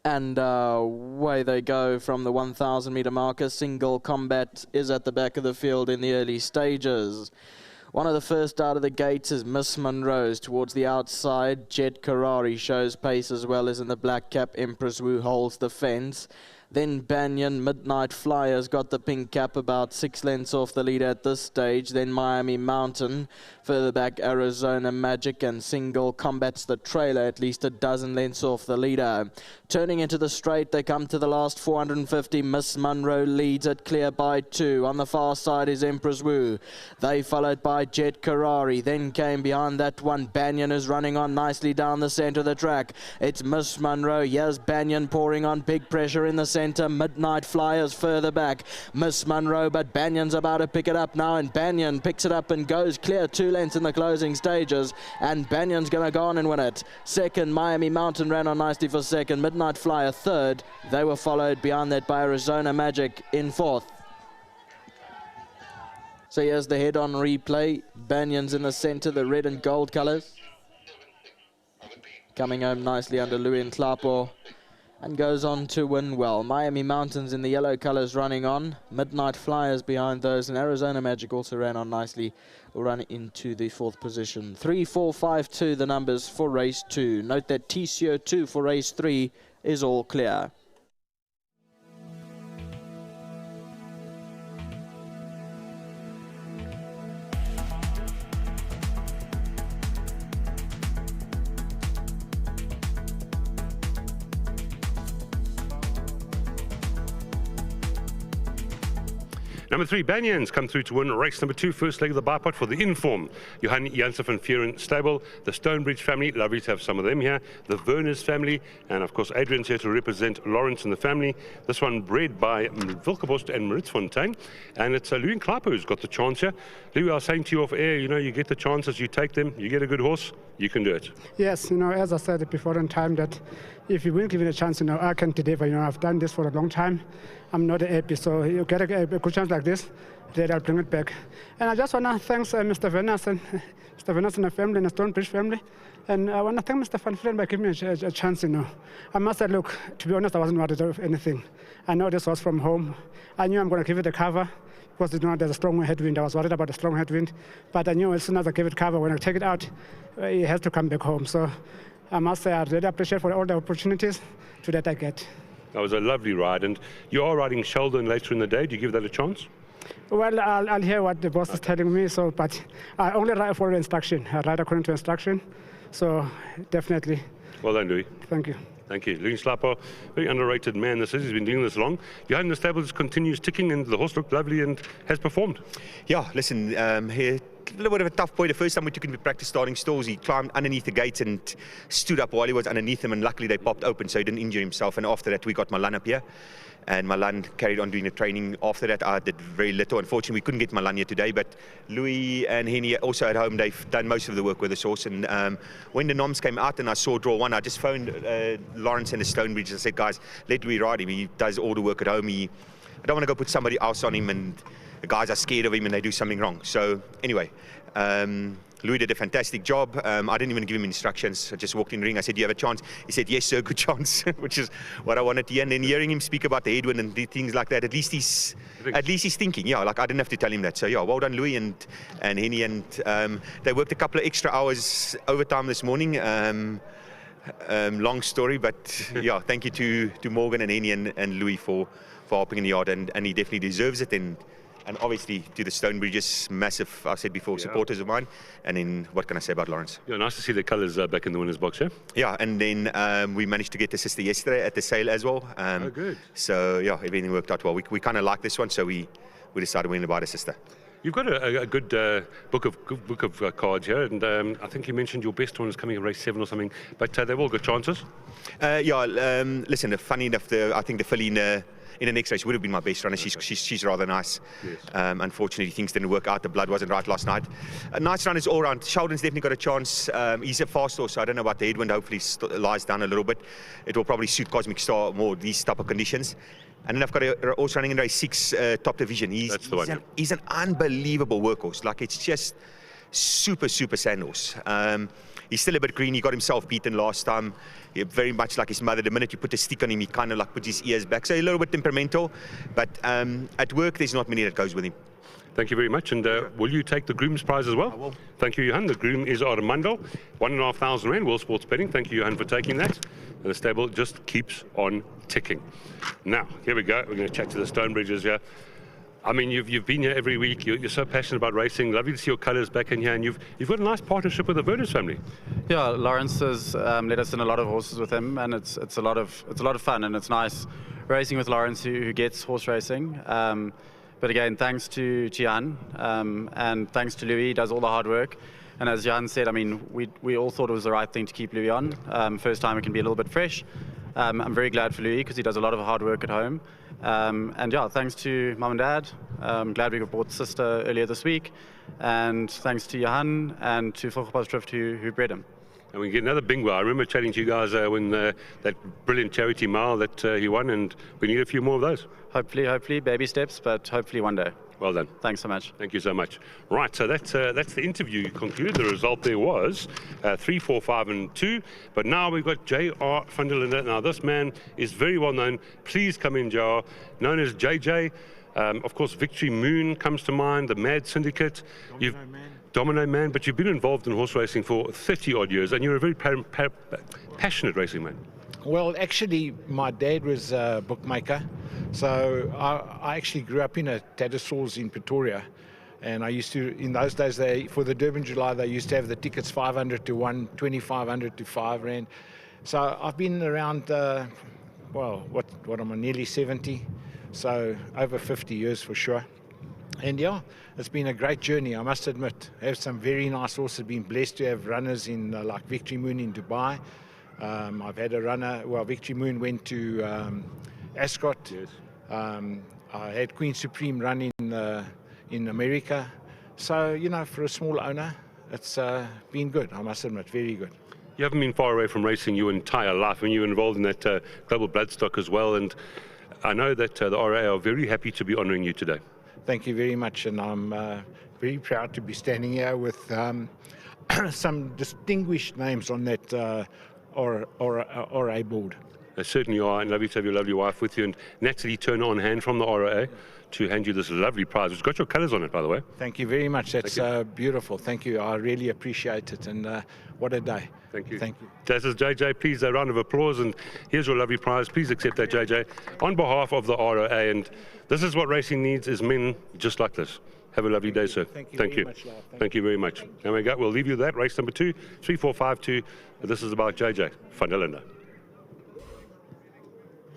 And away they go from the 1,000 meter marker. Single Combat is at the back of the field in the early stages. One of the first out of the gates is Miss Monroe's towards the outside. Jet Karari shows pace as well as in the black cap. Empress Wu holds the fence. Then Banyan, Midnight Flyers got the pink cap, about 6 lengths off the lead at this stage. Then Miami Mountain, further back Arizona Magic, and Single Combat's the trailer, at least a dozen lengths off the leader. Turning into the straight, they come to the last 450. Miss Monroe leads it clear by 2. On the far side is Empress Wu. They followed by Jet Karari. Then came behind that one. Banyan is running on nicely down the centre of the track. It's Miss Monroe. Here's Banyan pouring on big pressure in the centre. Midnight Flyers further back. Miss Monroe, but Banyan's about to pick it up now, and Banyan picks it up and goes clear 2 lengths in the closing stages, and Banyan's going to go on and win it. Second, Miami Mountain ran on nicely for second. Midnight Flyer third. They were followed beyond that by Arizona Magic in fourth. So here's the head on replay. Banyan's in the centre, the red and gold colours. Coming home nicely under Louis and Klapo, and goes on to win well. Miami Mountains in the yellow colours running on. Midnight Flyers behind those, and Arizona Magic also ran on nicely, will run into the fourth position. 3, 4, 5, 2 the numbers for race 2. Note that TCO 2 for race 3 is all clear. Number 3, Banyans come through to win race number 2, first leg of the bipod for the Inform. Johan Janssen van Vieren stable, the Stonebridge family, lovely to have some of them here, the Werners family, and of course Adrian's here to represent Lawrence and the family. This one bred by Wilkeborst and Turffontein, and it's Louis and Klapo who's got the chance here. Louis, I was saying to you off air, you know, you get the chances, you take them, you get a good horse, you can do it. Yes, you know, as I said before in time, that if you will give it a chance, you know, I can deliver. You know, I've done this for a long time. I'm not an AP, so you get a good chance like this, then I'll bring it back. And I just want to thank Mr. Werners and the family and the Stonebridge family. And I want to thank Mr. Van Vieren by giving me a chance, you know. I must say, look, to be honest, I wasn't worried of anything. I know this was from home. I knew I'm going to give it a cover because, you know, there's a strong headwind. I was worried about the strong headwind. But I knew as soon as I give it cover, when I take it out, it has to come back home. So I must say I really appreciate for all the opportunities that I get. That was a lovely ride, and you are riding Sheldon later in the day. Do you give that a chance? Well, I'll hear what the boss is telling me, so, but I only follow instruction. I ride according to instruction, so definitely. Well done, Louis. Thank you. Thank you. Louis Slapo, very underrated man this is. He's been doing this long. Johan, the stable just continues ticking, and the horse looked lovely and has performed. Yeah, listen, here, a little bit of a tough boy. The first time we took him to practice starting stalls, he climbed underneath the gate and stood up while he was underneath them, and luckily they popped open so he didn't injure himself. And after that, we got Malan up here, and Malan carried on doing the training. After that, I did very little. Unfortunately, we couldn't get Malan here today, but Louis and Henny also at home, they've done most of the work with the horse. And when the noms came out and I saw draw 1, I just phoned Lawrence and the Stonebridge and said, guys, let Louis ride him. He does all the work at home. I don't want to go put somebody else on him, and the guys are scared of him and they do something wrong. So anyway, Louis did a fantastic job. I didn't even give him instructions. I just walked in the ring. I said, do you have a chance? He said, yes, sir, good chance, which is what I wanted to hear. And then hearing him speak about the headwind and things like that, at least he's thinking. Yeah, like I didn't have to tell him that. So yeah, well done, Louis and Henny. And they worked a couple of extra hours overtime this morning. Long story, but yeah, thank you to Morgan and Henny and Louis for helping in the yard, and he definitely deserves it. And obviously to the Stonebridges, massive, I said before, supporters of mine. And then what can I say about Lawrence? Yeah, nice to see the colours back in the winner's box, yeah? Yeah, and then we managed to get the sister yesterday at the sale as well. Oh, good. So yeah, everything worked out well. We kind of like this one, so we decided we're going to buy the sister. You've got a good book of cards here, and I think you mentioned your best one is coming in race 7 or something, but they've all got chances. Listen, funny enough, I think the filly in the next race would have been my best runner. She's rather nice. Yes. Unfortunately, things didn't work out. The blood wasn't right last night. Nice runners all round. Sheldon's definitely got a chance. He's a fast horse, so I don't know about the headwind. Hopefully lies down a little bit. It will probably suit Cosmic Star more, these type of conditions. And then I've got a horse running in race 6, top division. He's an unbelievable workhorse. Like, it's just super sand horse. He's still a bit green. He got himself beaten last time. Very much like his mother. The minute you put a stick on him, he kind of like puts his ears back. So a little bit temperamental, but at work there's not many that goes with him. Thank you very much. And will you take the groom's prize as well? I will. Thank you, Johan. The groom is Armando. 1,500 rand, World Sports Betting. Thank you, Johan, for taking that. And the stable just keeps on ticking. Now, here we go. We're going to chat to the Stonebridges here. I mean, you've been here every week. You're so passionate about racing. Lovely to see your colours back in here. And you've got a nice partnership with the Vernus family. Yeah, Lawrence has let us in a lot of horses with him, and it's a lot of fun, and it's nice racing with Lawrence, who gets horse racing. But again, thanks to Jan and thanks to Louis, he does all the hard work. And as Jan said, I mean, we all thought it was the right thing to keep Louis on. First time it can be a little bit fresh. I'm very glad for Louis because he does a lot of hard work at home. And yeah, thanks to Mum and Dad. I'm glad we bought sister earlier this week. And thanks to Johan and to Volkswagen Drift who bred him. And we get another bingo. I remember chatting to you guys when that brilliant charity mile that he won, and we need a few more of those. Hopefully, baby steps, but hopefully one day. Well done. Thanks so much. Thank you so much. Right, so that's the interview concluded. The result there was 3, 4, 5, and 2. But now we've got J.R. van der Linde. Now this man is very well known. Please come in, J.R. Known as JJ. Of course, Victory Moon comes to mind. The Mad Syndicate. Domino Man, but you've been involved in horse racing for 30 odd years, and you're a very passionate racing man. Well, actually, my dad was a bookmaker, so I actually grew up in a Tattersalls in Pretoria, and I used to, in those days, for the Durban July, they used to have the tickets 500 to 1, 2,500 to 5 rand. So I've been around, well, what am I, nearly 70, so over 50 years for sure. And yeah, it's been a great journey, I must admit. I have some very nice horses, been blessed to have runners in like Victory Moon in Dubai. I've had a runner, well, Victory Moon went to Ascot. Yes. I had Queen Supreme run in America. So, you know, for a small owner, it's been good, I must admit, very good. You haven't been far away from racing your entire life, and you were involved in that global bloodstock as well, and I know that the RA are very happy to be honouring you today. Thank you very much, and I'm very proud to be standing here with some distinguished names on that RA board. They certainly are, and lovely to have your lovely wife with you, and Natalie Turner-on-Hand from the RA to hand you this lovely prize. It's got your colours on it, by the way. Thank you very much. That's beautiful. Thank you. I really appreciate it, and what a day. Thank you. Thank you. This is JJ. Please, a round of applause, and here's your lovely prize. Please accept that, JJ, on behalf of the ROA. And this is what racing needs, is men just like this. Have a lovely day, sir. Thank you very much, love. Thank you very much. There we go. We'll leave you with that. Race number 2, 3, 4, 5, 2. This is about JJ van der Linde.